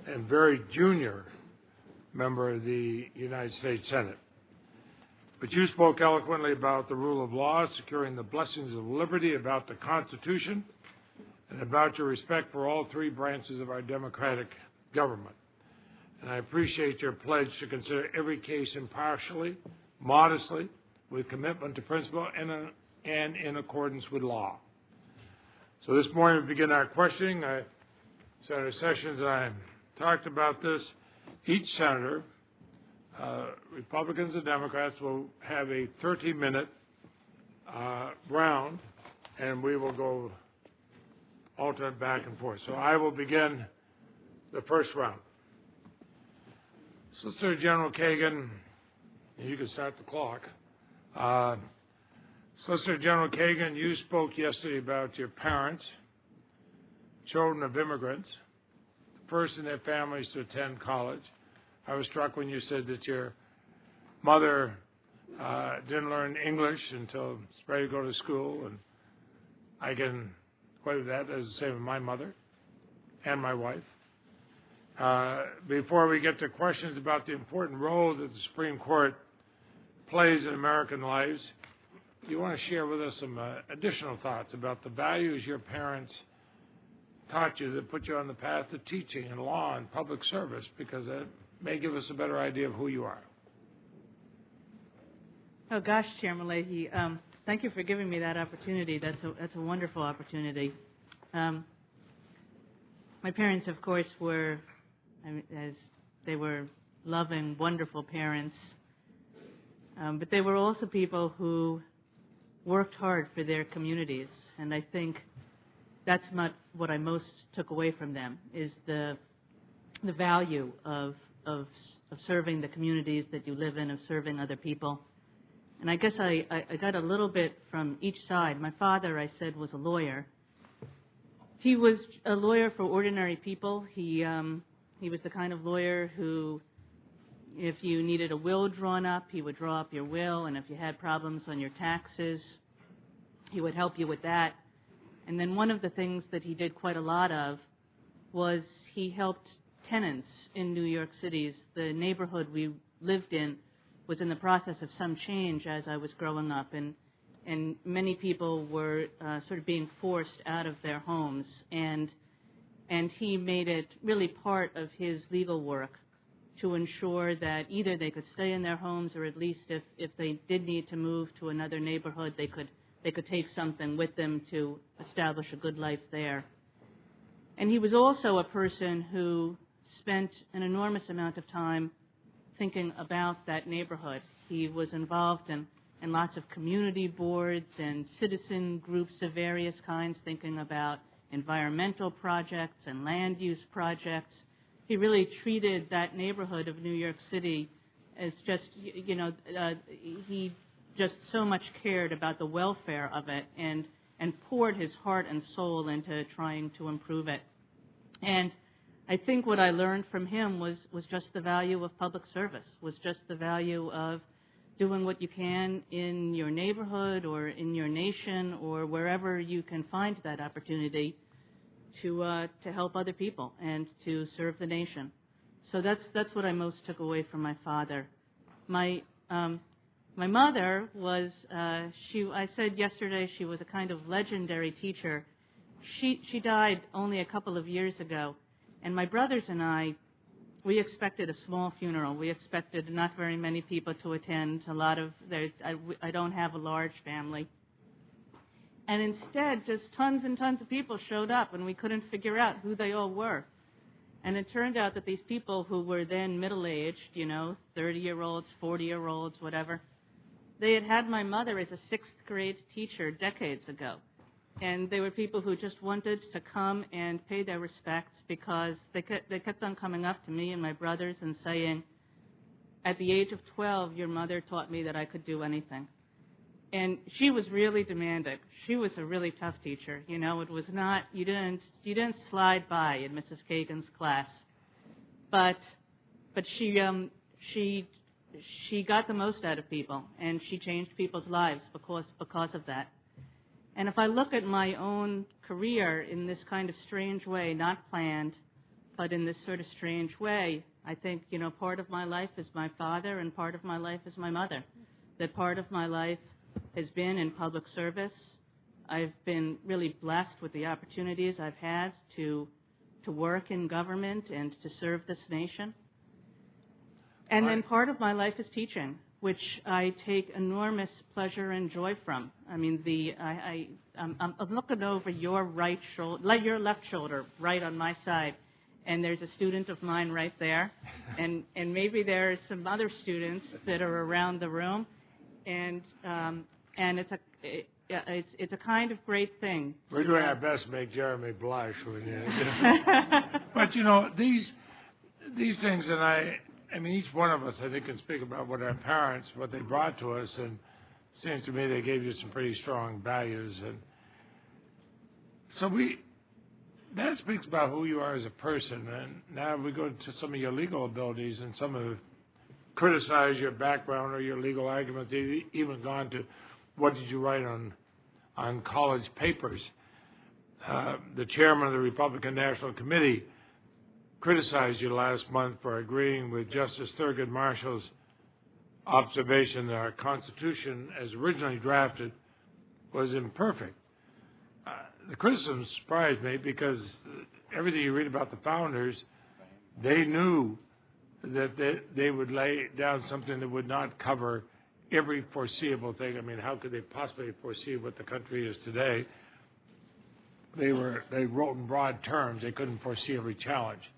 and very junior member of the United States Senate. But you spoke eloquently about the rule of law, securing the blessings of liberty, about the Constitution, and about your respect for all three branches of our democratic government. And I appreciate your pledge to consider every case impartially, modestly, with commitment to principle, and in accordance with law. So this morning we begin our questioning. Senator Sessions and I talked about this. Each senator, Republicans and Democrats, will have a 30-minute round, and we will go alternate back and forth. So I will begin the first round. Solicitor General Kagan, you can start the clock. Solicitor General Kagan, you spoke yesterday about your parents, children of immigrants, first in their families to attend college. I was struck when you said that your mother didn't learn English until she was ready to go to school, and I can quite with that, as the same with my mother and my wife. Before we get to questions about the important role that the Supreme Court plays in American lives, do you want to share with us some additional thoughts about the values your parents taught you that put you on the path to teaching and law and public service, because that may give us a better idea of who you are? Oh gosh, Chairman Leahy, thank you for giving me that opportunity. That's a wonderful opportunity. My parents, of course, were, as they were loving, wonderful parents, but they were also people who worked hard for their communities, and I think that's what I most took away from them, is the value of serving the communities that you live in, of serving other people. And I guess I got a little bit from each side. My father, I said, was a lawyer. He was a lawyer for ordinary people. He was the kind of lawyer who, if you needed a will drawn up, he would draw up your will, and if you had problems on your taxes, he would help you with that. And then one of the things that he did quite a lot of was he helped tenants in New York City. The neighborhood we lived in was in the process of some change as I was growing up, and many people were sort of being forced out of their homes, and he made it really part of his legal work to ensure that either they could stay in their homes, or at least if they did need to move to another neighborhood, they could take something with them to establish a good life there. And he was also a person who spent an enormous amount of time thinking about that neighborhood. He was involved in lots of community boards and citizen groups of various kinds, thinking about environmental projects and land use projects. He really treated that neighborhood of New York City as just, he just so much cared about the welfare of it, and poured his heart and soul into trying to improve it. And I think what I learned from him was just the value of public service, was just the value of doing what you can in your neighborhood or in your nation or wherever you can find that opportunity to help other people and to serve the nation. So that's what I most took away from my father. My mother was, I said yesterday she was a kind of legendary teacher. She died only a couple of years ago. And my brothers and I, we expected a small funeral. We expected not very many people to attend. I don't have a large family. And instead, just tons and tons of people showed up, and we couldn't figure out who they all were. And it turned out that these people who were then middle-aged, 30-year-olds, 40-year-olds, whatever, they had had my mother as a sixth-grade teacher decades ago. And they were people who just wanted to come and pay their respects, because they kept on coming up to me and my brothers and saying, at the age of 12, your mother taught me that I could do anything. And she was really demanding. She was a really tough teacher. It was not, you didn't slide by in Mrs. Kagan's class. But she got the most out of people, and she changed people's lives because of that. And if I look at my own career in this kind of strange way, not planned, but in this sort of strange way. I think, you know, part of my life is my father and part of my life is my mother. That part of my life has been in public service. I've been really blessed with the opportunities I've had to work in government and to serve this nation. And then part of my life is teaching, which I take enormous pleasure and joy from. I mean, I'm looking over your right shoulder, your left shoulder, right on my side, and there's a student of mine right there, and maybe there are some other students that are around the room, and it's a kind of great thing. We're doing our best to make Jeremy blush when you. But you know these things, and I mean each one of us I think can speak about what our parents, what they brought to us, and it seems to me they gave you some pretty strong values, and so that speaks about who you are as a person. And now we go to some of your legal abilities, and some of criticize your background or your legal arguments. They've even gone to what did you write on college papers. The chairman of the Republican National Committee criticized you last month for agreeing with Justice Thurgood Marshall's observation that our Constitution, as originally drafted, was imperfect. The criticism surprised me because everything you read about the founders, they knew that they would lay down something that would not cover every foreseeable thing. I mean, how could they possibly foresee what the country is today? They wrote in broad terms. They couldn't foresee every challenge.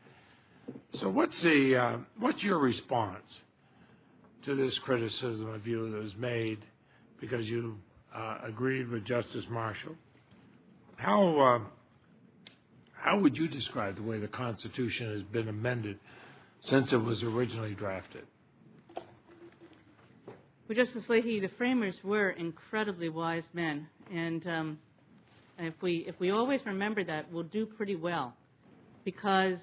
So what's your response to this criticism of you that was made because you agreed with Justice Marshall? How would you describe the way the Constitution has been amended since it was originally drafted? Well, Justice Leahy, the framers were incredibly wise men, and if we always remember that, we'll do pretty well, because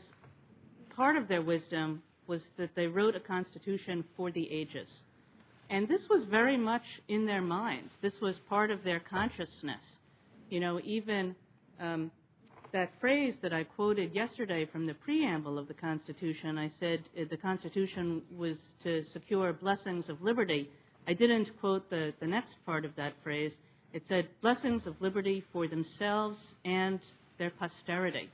part of their wisdom was that they wrote a Constitution for the ages. And this was very much in their minds. This was part of their consciousness. You know, even that phrase that I quoted yesterday from the preamble of the Constitution, I said the Constitution was to secure blessings of liberty. I didn't quote the next part of that phrase. It said blessings of liberty for themselves and their posterity.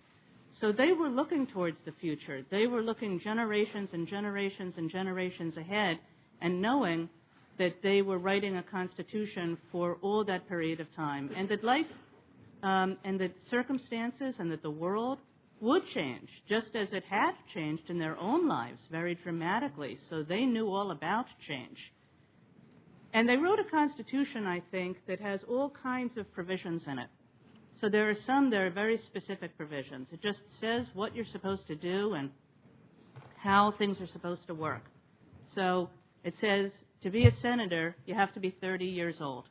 So they were looking towards the future. They were looking generations and generations and generations ahead, and knowing that they were writing a Constitution for all that period of time, and that life and that circumstances and that the world would change, just as it had changed in their own lives very dramatically. So they knew all about change. And they wrote a Constitution, I think, that has all kinds of provisions in it. So there are some that are very specific provisions. It just says what you're supposed to do and how things are supposed to work. So it says to be a senator, you have to be 30 years old.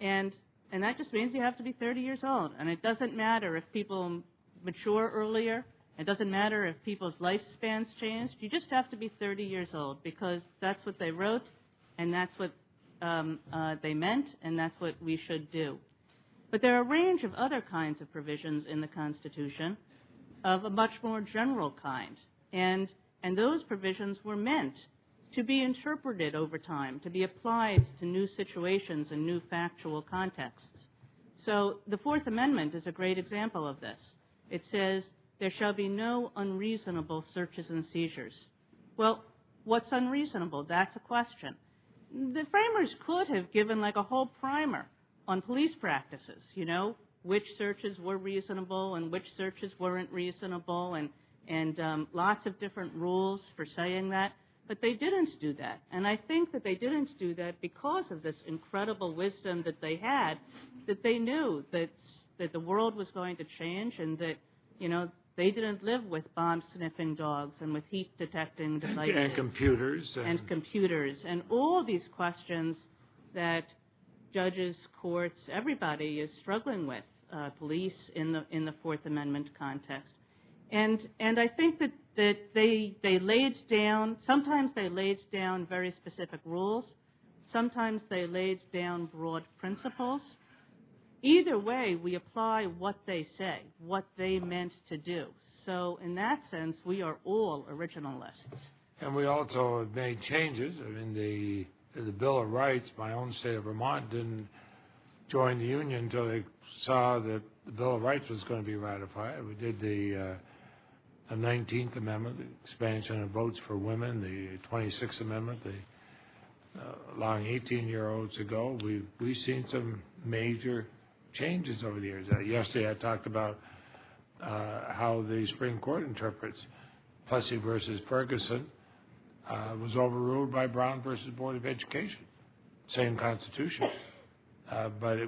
And that just means you have to be 30 years old. And it doesn't matter if people mature earlier. It doesn't matter if people's lifespans changed. You just have to be 30 years old, because that's what they wrote, and that's what they meant, and that's what we should do. But there are a range of other kinds of provisions in the Constitution of a much more general kind. And those provisions were meant to be interpreted over time, to be applied to new situations and new factual contexts. So the Fourth Amendment is a great example of this. It says, there shall be no unreasonable searches and seizures. Well, what's unreasonable? That's a question. The framers could have given like a whole primer on police practices, you know, which searches were reasonable and which searches weren't reasonable, and lots of different rules for saying that. But they didn't do that. And I think that they didn't do that because of this incredible wisdom that they had, that they knew that the world was going to change, and that, you know, they didn't live with bomb-sniffing dogs and with heat-detecting devices. And computers. And computers. And all these questions that judges, courts, everybody is struggling with, police in the Fourth Amendment context. And I think that they laid down, sometimes they laid down very specific rules, sometimes they laid down broad principles, either way, we apply what they say, what they meant to do. So in that sense, we are all originalists. And we also have made changes. I mean, the Bill of Rights, my own state of Vermont didn't join the Union until they saw that the Bill of Rights was going to be ratified. We did the 19th Amendment, the expansion of votes for women, the 26th Amendment, allowing 18-year-olds to go. We've seen some major changes over the years. Yesterday I talked about how the Supreme Court interprets Plessy versus Ferguson was overruled by Brown versus Board of Education. Same Constitution. But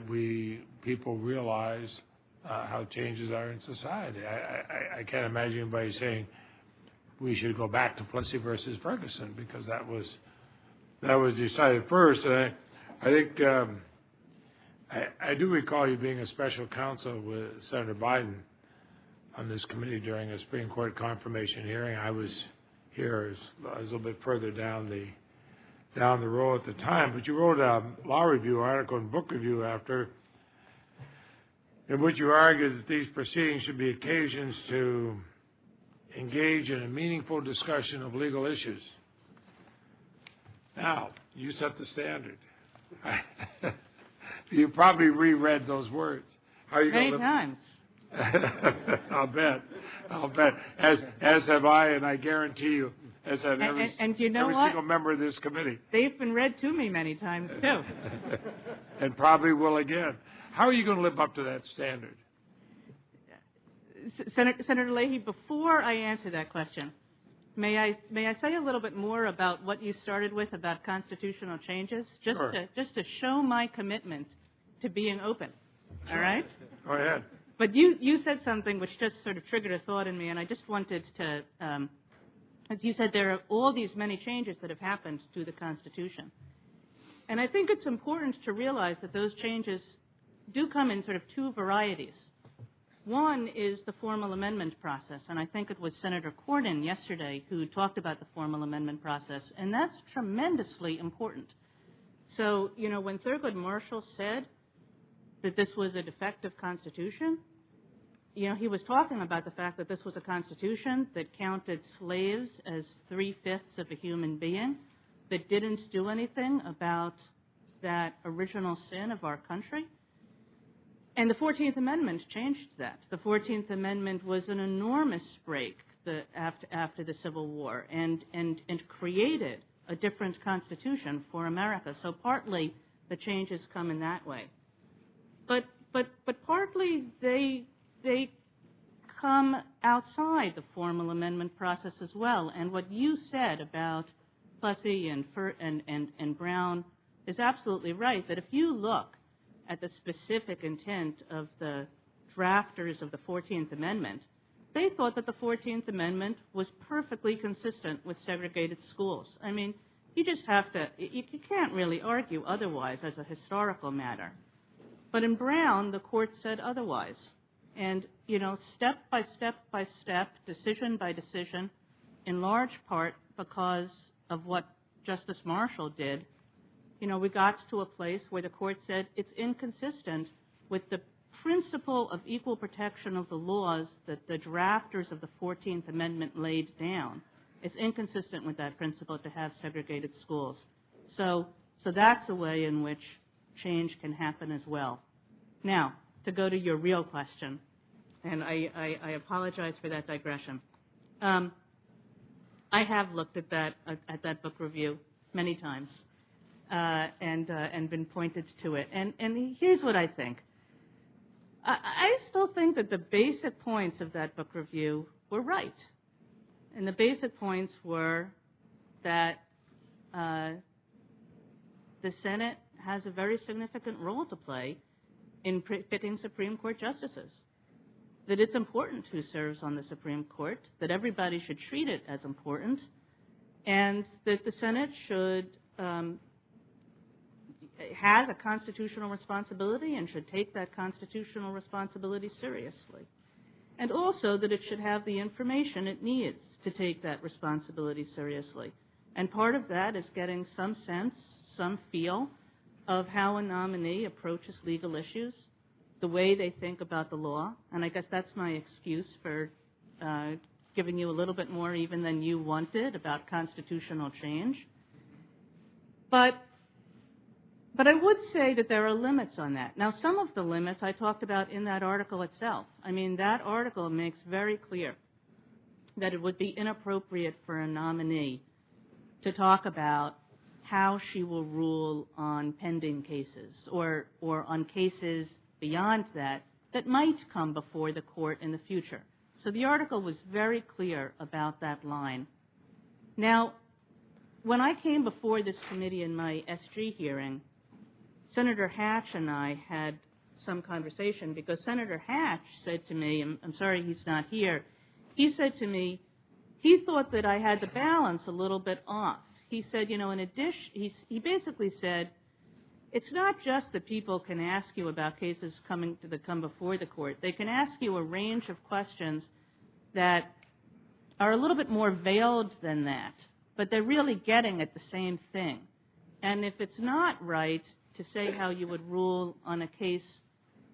people realize how changes are in society. I can't imagine anybody saying we should go back to Plessy versus Ferguson because that was decided first. And I think I do recall you being a special counsel with Senator Biden on this committee during a Supreme Court confirmation hearing. I was here, I was a little bit further down the road at the time, but you wrote a law review article and book review after, in which you argued that these proceedings should be occasions to engage in a meaningful discussion of legal issues. Now, you set the standard. You probably reread those words. How are you Many going to times. I'll bet. As have I, and I guarantee you, as have every you know every what? single member of this committee. They've been read to me many times, too. And probably will again. How are you going to live up to that standard? Senator Leahy, before I answer that question, may I say a little bit more about what you started with about constitutional changes? Sure. Just to show my commitment to being open. All right? Go ahead. But you said something which just sort of triggered a thought in me, and I just wanted to, as you said, there are all these many changes that have happened to the Constitution. And I think it's important to realize that those changes do come in sort of two varieties. One is the formal amendment process, and I think it was Senator Corden yesterday who talked about the formal amendment process, and that's tremendously important. So, you know, when Thurgood Marshall said that this was a defective Constitution, you know, he was talking about the fact that this was a Constitution that counted slaves as 3/5 of a human being, that didn't do anything about that original sin of our country. And the 14th Amendment changed that. The 14th Amendment was an enormous break after the Civil War and created a different Constitution for America. So partly the changes come in that way. But partly they come outside the formal amendment process as well. And what you said about Plessy and Brown is absolutely right, that if you look at the specific intent of the drafters of the 14th Amendment, they thought that the 14th Amendment was perfectly consistent with segregated schools. I mean, you just have to, you can't really argue otherwise as a historical matter. But in Brown, the court said otherwise. And, you know, step by step by step, decision by decision, in large part because of what Justice Marshall did, you know, we got to a place where the court said it's inconsistent with the principle of equal protection of the laws that the drafters of the 14th Amendment laid down. It's inconsistent with that principle to have segregated schools. So that's a way in which change can happen as well. Now, to go to your real question, and I apologize for that digression. I have looked at that book review many times and been pointed to it. And here's what I think. I still think that the basic points of that book review were right. And the basic points were that the Senate has a very significant role to play in picking Supreme Court justices, that it's important who serves on the Supreme Court, that everybody should treat it as important, and that the Senate should has a constitutional responsibility and should take that constitutional responsibility seriously. And also that it should have the information it needs to take that responsibility seriously. And part of that is getting some sense, some feel of how a nominee approaches legal issues, the way they think about the law, and I guess that's my excuse for giving you a little bit more even than you wanted about constitutional change. But I would say that there are limits on that. Now, some of the limits I talked about in that article itself. I mean, that article makes very clear that it would be inappropriate for a nominee to talk about how she will rule on pending cases or on cases beyond that that might come before the court in the future. So the article was very clear about that line. Now, when I came before this committee in my SG hearing, Senator Hatch and I had some conversation because Senator Hatch said to me, I'm sorry he's not here, he said to me, he thought that I had the balance a little bit off. He said, you know, in addition, he basically said, it's not just that people can ask you about cases come before the court. They can ask you a range of questions that are a little bit more veiled than that, but they're really getting at the same thing. And if it's not right to say how you would rule on a case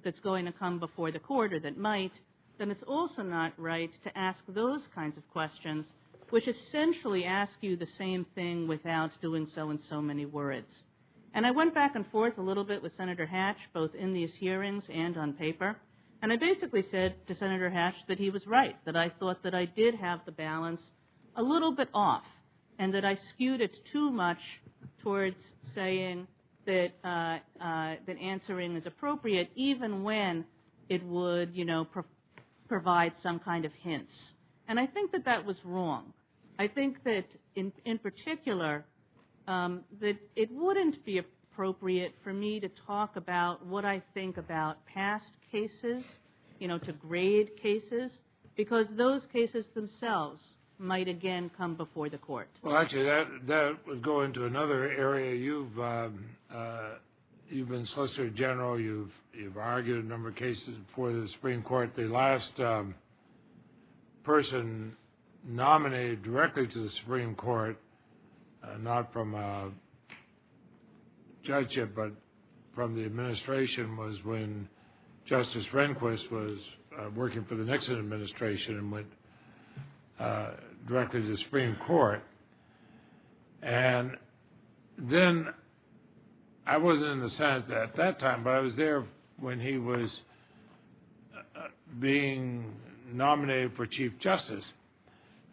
that's going to come before the court or that might, then it's also not right to ask those kinds of questions, which essentially ask you the same thing without doing so in so many words. And I went back and forth a little bit with Senator Hatch, both in these hearings and on paper, and I basically said to Senator Hatch that he was right, that I thought that I did have the balance a little bit off, and that I skewed it too much towards saying that that answering is appropriate even when it would, you know, provide some kind of hints. And I think that that was wrong. I think that in particular, that it wouldn't be appropriate for me to talk about what I think about past cases, you know, to grade cases, because those cases themselves might again come before the court. Well, actually, that would go into another area. You've been Solicitor General. You've argued a number of cases before the Supreme Court. The last person nominated directly to the Supreme Court, not from a judgeship, but from the administration, was when Justice Rehnquist was working for the Nixon administration and went directly to the Supreme Court. And then I wasn't in the Senate at that time, but I was there when he was being nominated for Chief Justice.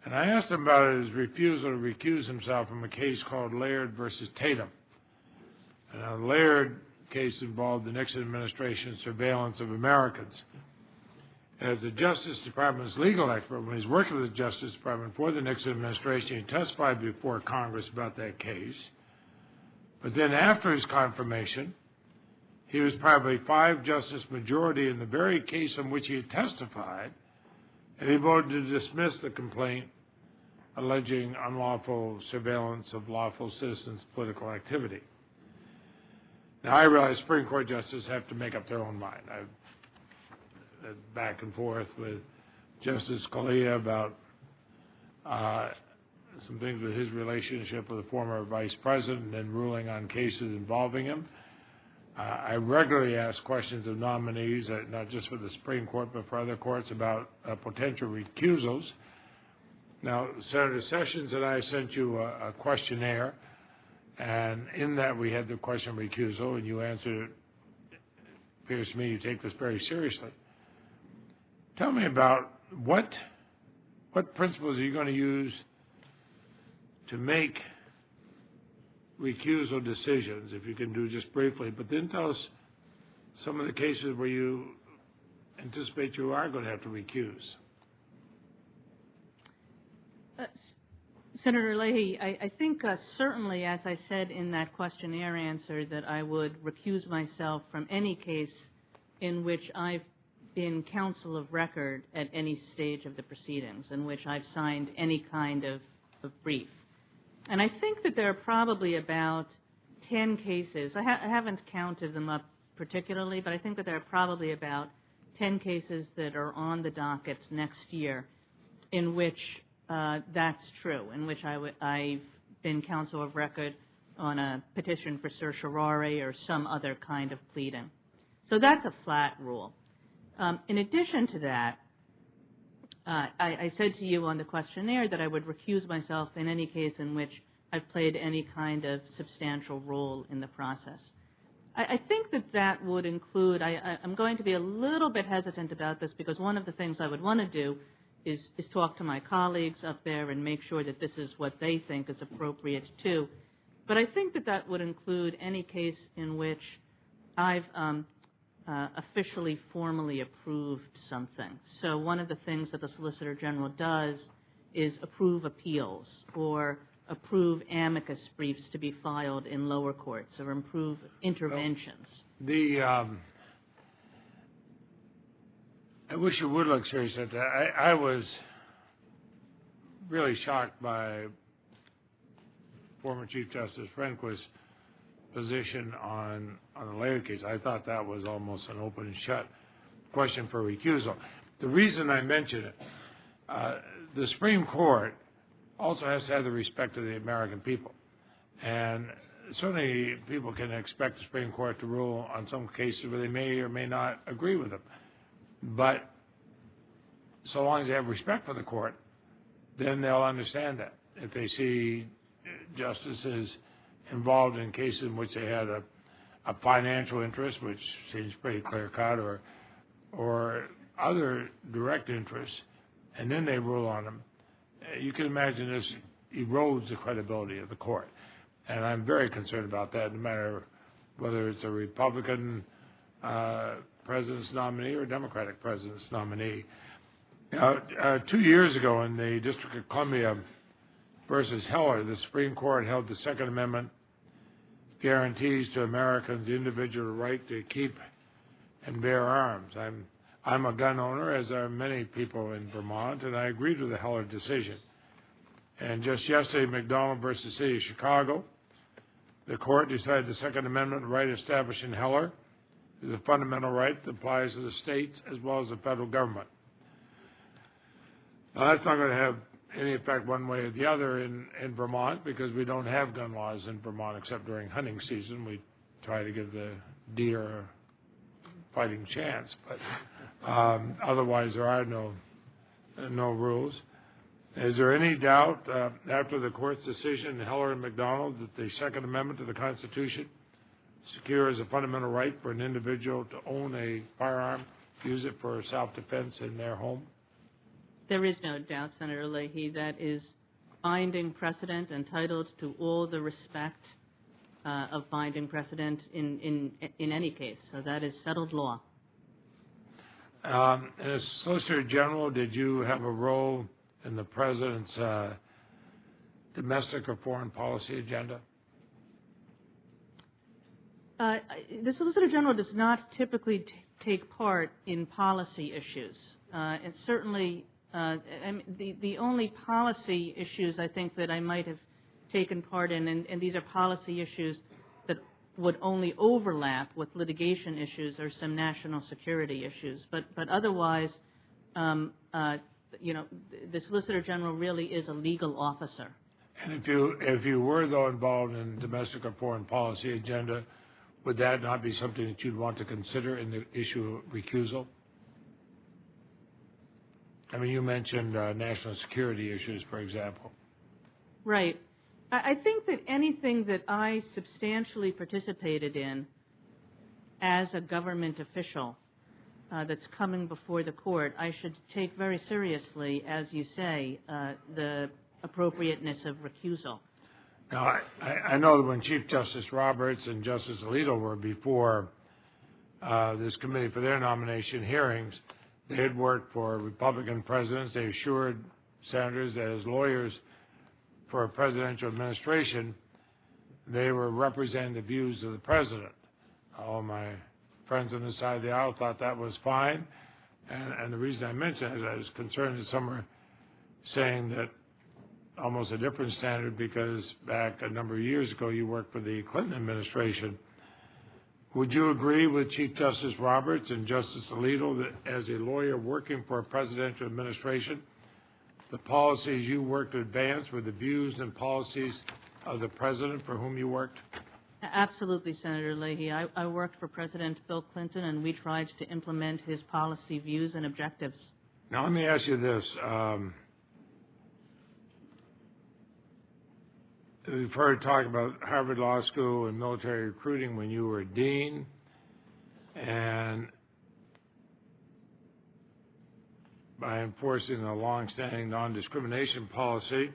And I asked him about his refusal to recuse himself from a case called Laird versus Tatum. And the Laird case involved the Nixon administration's surveillance of Americans. As the Justice Department's legal expert, when he's working with the Justice Department for the Nixon administration, he testified before Congress about that case. But then after his confirmation, he was probably 5-justice majority in the very case in which he had testified, and he voted to dismiss the complaint alleging unlawful surveillance of lawful citizens' political activity. Now, I realize Supreme Court justices have to make up their own mind. I've been back and forth with Justice Scalia about some things with his relationship with the former vice president and ruling on cases involving him. I regularly ask questions of nominees, not just for the Supreme Court, but for other courts, about potential recusals. Now, Senator Sessions and I sent you a questionnaire, and in that we had the question of recusal, and you answered it. It appears to me you take this very seriously. Tell me about what principles are you going to use to make recusal decisions, if you can do just briefly, but then tell us some of the cases where you anticipate you are going to have to recuse. Senator Leahy, I think certainly, as I said in that questionnaire answer, that I would recuse myself from any case in which I've been counsel of record at any stage of the proceedings, in which I've signed any kind of brief. And I think that there are probably about 10 cases. I haven't counted them up particularly, but I think that there are probably about 10 cases that are on the docket next year in which that's true, in which I've been counsel of record on a petition for certiorari or some other kind of pleading. So that's a flat rule. In addition to that, I said to you on the questionnaire that I would recuse myself in any case in which I've played any kind of substantial role in the process. I think that would include, I'm going to be a little bit hesitant about this because one of the things I would want to do is talk to my colleagues up there and make sure that this is what they think is appropriate too. But I think that would include any case in which I've officially formally approved something. So one of the things that the Solicitor General does is approve appeals or approve amicus briefs to be filed in lower courts or approve interventions. I wish you would look serious at that. I was really shocked by former Chief Justice Rehnquist's position on the Leahy case. I thought that was almost an open and shut question for recusal. The reason I mention it, the Supreme Court also has to have the respect of the American people. And certainly people can expect the Supreme Court to rule on some cases where they may or may not agree with them. But so long as they have respect for the court, then they'll understand that. If they see justices involved in cases in which they had a financial interest, which seems pretty clear-cut, or other direct interests, and then they rule on them, you can imagine this erodes the credibility of the court. And I'm very concerned about that, no matter whether it's a Republican president's nominee or a Democratic president's nominee. 2 years ago in the District of Columbia versus Heller, the Supreme Court held the Second Amendment guarantees to Americans the individual right to keep and bear arms. I'm a gun owner, as are many people in Vermont, and I agreed with the Heller decision. And just yesterday, McDonald versus City of Chicago, the court decided the Second Amendment right established in Heller is a fundamental right that applies to the states as well as the federal government. Now, that's not going to have any effect one way or the other in Vermont because we don't have gun laws in Vermont except during hunting season. We try to give the deer a fighting chance, but otherwise there are no rules. Is there any doubt after the court's decision in Heller and McDonald that the Second Amendment to the Constitution secures a fundamental right for an individual to own a firearm, use it for self-defense in their home? There is no doubt, Senator Leahy, that is binding precedent, entitled to all the respect of binding precedent in any case. So that is settled law. As Solicitor General, did you have a role in the President's domestic or foreign policy agenda? The Solicitor General does not typically take part in policy issues. And certainly, the only policy issues I think that I might have taken part in, and these are policy issues that would only overlap with litigation issues or some national security issues. But otherwise, you know, the Solicitor General really is a legal officer. And if you were, though, involved in domestic or foreign policy agenda, would that not be something that you'd want to consider in the issue of recusal? I mean, you mentioned national security issues, for example. Right. I think that anything that I substantially participated in as a government official that's coming before the court, I should take very seriously, as you say, the appropriateness of recusal. Now, I know that when Chief Justice Roberts and Justice Alito were before this committee for their nomination hearings, they had worked for Republican presidents. They assured senators that as lawyers for a presidential administration, they were representing the views of the president. All my friends on this side of the aisle thought that was fine. And the reason I mention it is I was concerned that some were saying that almost a different standard because back a number of years ago you worked for the Clinton administration. Would you agree with Chief Justice Roberts and Justice Alito that as a lawyer working for a presidential administration, the policies you worked to advance were the views and policies of the president for whom you worked? Absolutely, Senator Leahy. I worked for President Bill Clinton, and we tried to implement his policy views and objectives. Now, let me ask you this. We've heard talk about Harvard Law School and military recruiting when you were dean, and by enforcing a longstanding non-discrimination policy,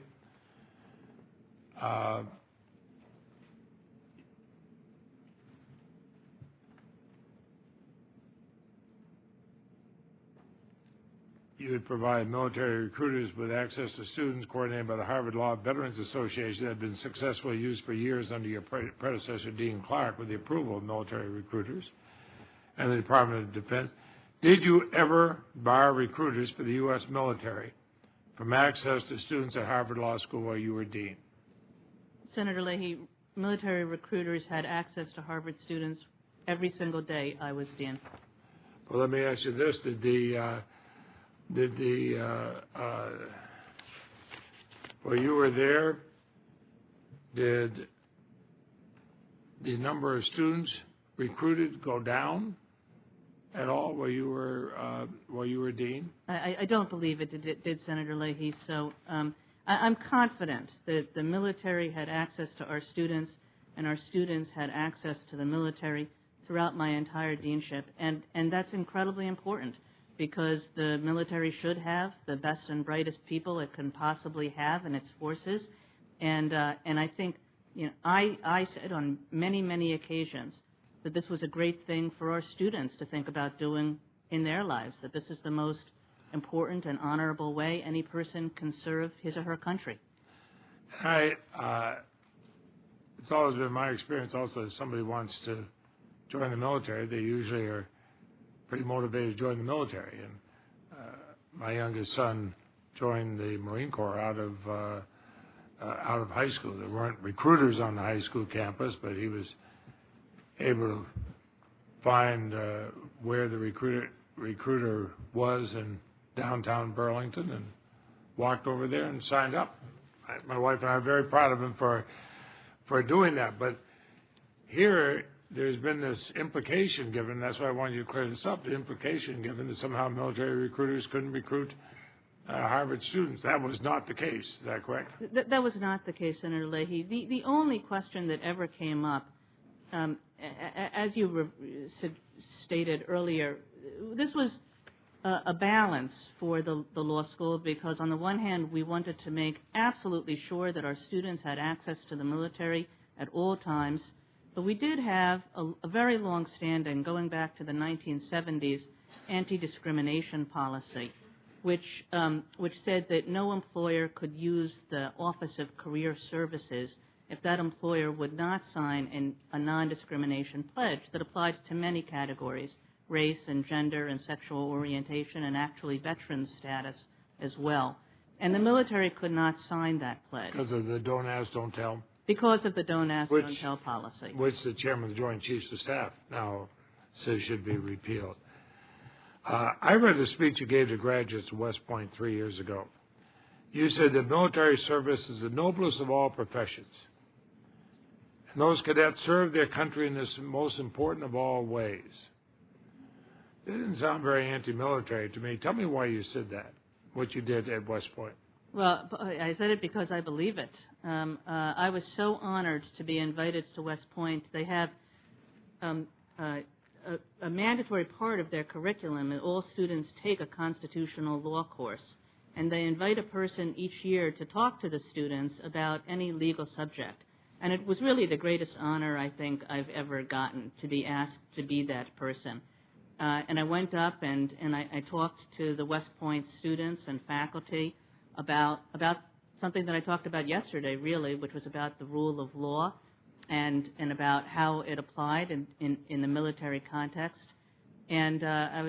you would provide military recruiters with access to students coordinated by the Harvard Law Veterans Association that had been successfully used for years under your predecessor, Dean Clark, with the approval of military recruiters and the Department of Defense. Did you ever bar recruiters for the U.S. military from access to students at Harvard Law School while you were dean? Senator Leahy, military recruiters had access to Harvard students every single day I was dean. Well, let me ask you this. While you were there, did the number of students recruited go down at all while you were dean? I don't believe it did, Senator Leahy. So I'm confident that the military had access to our students, and our students had access to the military throughout my entire deanship, and that's incredibly important, because the military should have the best and brightest people it can possibly have in its forces, and I think, you know, I said on many occasions that this was a great thing for our students to think about doing in their lives, that this is the most important and honorable way any person can serve his or her country. It's always been my experience also, if somebody wants to join the military, they usually are pretty motivated to join the military. And my youngest son joined the Marine Corps out of high school. There weren't recruiters on the high school campus, but he was able to find where the recruiter was in downtown Burlington and walked over there and signed up. My wife and I are very proud of him for doing that. But here, there's been this implication given, that's why I wanted you to clear this up, the implication given that somehow military recruiters couldn't recruit Harvard students. That was not the case. Is that correct? That was not the case, Senator Leahy. The only question that ever came up, as you stated earlier, this was a balance for the law school, because on the one hand, we wanted to make absolutely sure that our students had access to the military at all times, but we did have a very long-standing, going back to the 1970s, anti-discrimination policy, which said that no employer could use the Office of Career Services if that employer would not sign a non-discrimination pledge that applied to many categories, race and gender and sexual orientation, and actually veteran status as well. And the military could not sign that pledge. Because of the don't ask, don't tell? Because of the don't ask, don't tell policy. Which the chairman of the Joint Chiefs of Staff now says should be repealed. I read the speech you gave to graduates at West Point 3 years ago. You said that military service is the noblest of all professions. And those cadets serve their country in this most important of all ways. It didn't sound very anti-military to me. Tell me why you said that, what you did at West Point. Well, I said it because I believe it. I was so honored to be invited to West Point. They have a mandatory part of their curriculum that all students take a constitutional law course, and they invite a person each year to talk to the students about any legal subject. And it was really the greatest honor I think I've ever gotten, to be asked to be that person. And I went up and I talked to the West Point students and faculty about something that I talked about yesterday, really, which was about the rule of law and about how it applied in the military context. And I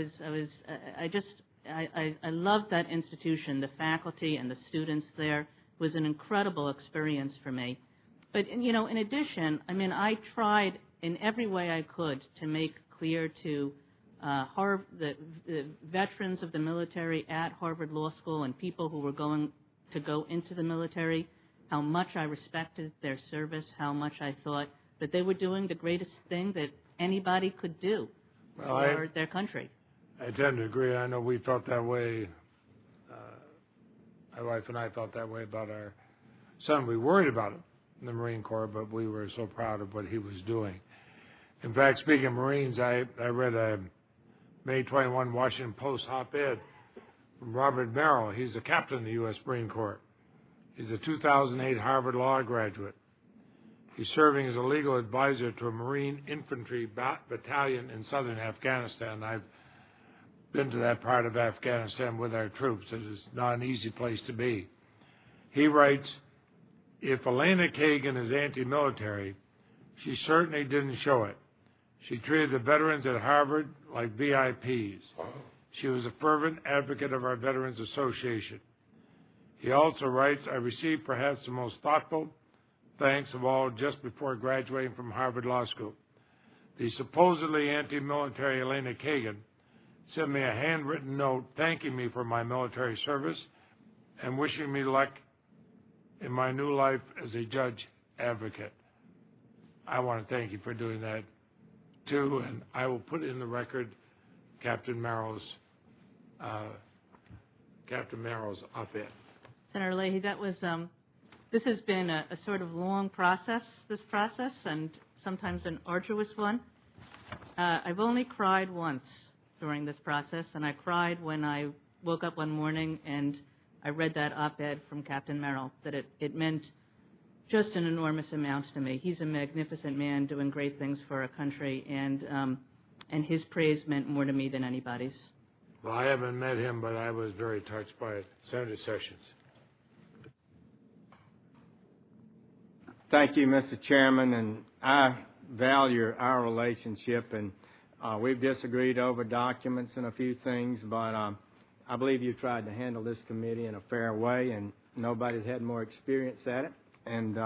loved that institution. The faculty and the students there was an incredible experience for me. But, you know, in addition, I mean, I tried in every way I could to make clear to the veterans of the military at Harvard Law School and people who were going to go into the military how much I respected their service, how much I thought that they were doing the greatest thing that anybody could do for their country. I tend to agree. I know we felt that way. My wife and I felt that way about our son. We worried about him in the Marine Corps, but we were so proud of what he was doing. In fact, speaking of Marines, I read a May 21 Washington Post op-ed from Robert Merrill. He's a captain in the U.S. Marine Corps. He's a 2008 Harvard Law graduate. He's serving as a legal advisor to a Marine infantry battalion in southern Afghanistan. I've been to that part of Afghanistan with our troops. It is not an easy place to be. He writes, if Elena Kagan is anti-military, she certainly didn't show it. She treated the veterans at Harvard like VIPs. She was a fervent advocate of our Veterans Association. He also writes, I received perhaps the most thoughtful thanks of all just before graduating from Harvard Law School. The supposedly anti-military Elena Kagan sent me a handwritten note thanking me for my military service and wishing me luck in my new life as a judge advocate. I want to thank you for doing that too, and I will put in the record Captain Merrill's op-ed. Senator Leahy, that was, this has been a sort of long process, and sometimes an arduous one. I've only cried once during this process, and I cried when I woke up one morning and I read that op-ed from Captain Merrill, that it meant just an enormous amount to me. He's a magnificent man doing great things for our country, and his praise meant more to me than anybody's. Well, I haven't met him, but I was very touched by it. Senator Sessions. Thank you, Mr. Chairman, and I value our relationship, and we've disagreed over documents and a few things, but I believe you tried to handle this committee in a fair way, and nobody's had more experience at it. And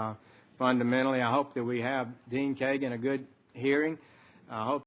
fundamentally, I hope that we have Dean Kagan a good hearing. I hope